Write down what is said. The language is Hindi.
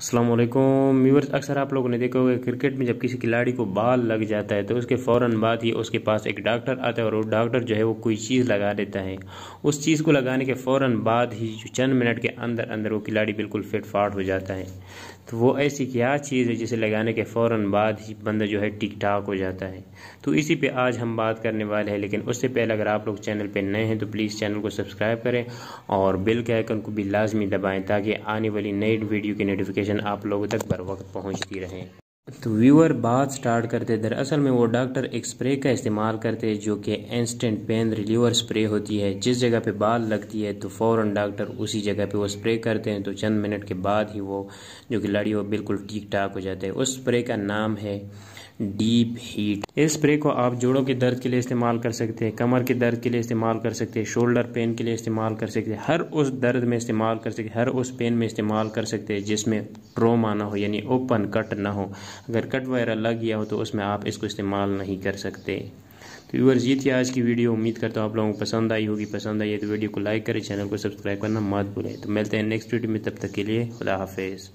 अस्सलाम वालेकुम व्यूअर्स। अक्सर आप लोगों ने देखा होगा क्रिकेट में जब किसी खिलाड़ी को बाल लग जाता है तो उसके फ़ौरन बाद ही उसके पास एक डॉक्टर आता है और वो डॉक्टर जो है वो कोई चीज़ लगा देता है। उस चीज़ को लगाने के फ़ौरन बाद ही जो चंद मिनट के अंदर अंदर वो खिलाड़ी बिल्कुल फिट फाट हो जाता है। तो वो ऐसी क्या चीज़ है जिसे लगाने के फ़ौरन बाद ही बंदा जो है ठीक ठाक हो जाता है। तो इसी पे आज हम बात करने वाले हैं, लेकिन उससे पहले अगर आप लोग चैनल पे नए हैं तो प्लीज़ चैनल को सब्सक्राइब करें और बेल के आइकन को भी लाजमी दबाएं ताकि आने वाली नई वीडियो की नोटिफिकेशन आप लोगों तक बर वक्त पहुँचती रहे। तो व्यूअर बात स्टार्ट करते, दरअसल में वो डॉक्टर एक स्प्रे का इस्तेमाल करते हैं जो कि इंस्टेंट पेन रिलीवर स्प्रे होती है। जिस जगह पे बाल लगती है तो फ़ौरन डॉक्टर उसी जगह पे वो स्प्रे करते हैं, तो चंद मिनट के बाद ही वो जो खिलाड़ी वो बिल्कुल ठीक ठाक हो जाते हैं। उस स्प्रे का नाम है डीप हीट। इस स्प्रे को आप जोड़ों के दर्द के लिए इस्तेमाल कर सकते हैं, कमर के दर्द के लिए इस्तेमाल कर सकते हैं, शोल्डर पेन के लिए इस्तेमाल कर सकते हैं, हर उस दर्द में इस्तेमाल कर सकते हैं, हर उस पेन में इस्तेमाल कर सकते हैं जिसमें ट्रोमा ना हो, यानी ओपन कट ना हो। अगर कट वगैरह लग गया हो तो उसमें आप इसको इस्तेमाल नहीं कर सकते। तो व्यूअर्स ये थी आज की वीडियो। उम्मीद करता हूँ आप लोगों को पसंद आई होगी। पसंद आई है तो वीडियो को लाइक करें, चैनल को सब्सक्राइब करना मत भूलें। तो मिलते हैं नेक्स्ट वीडियो में, तब तक के लिए खुदा हाफिज़।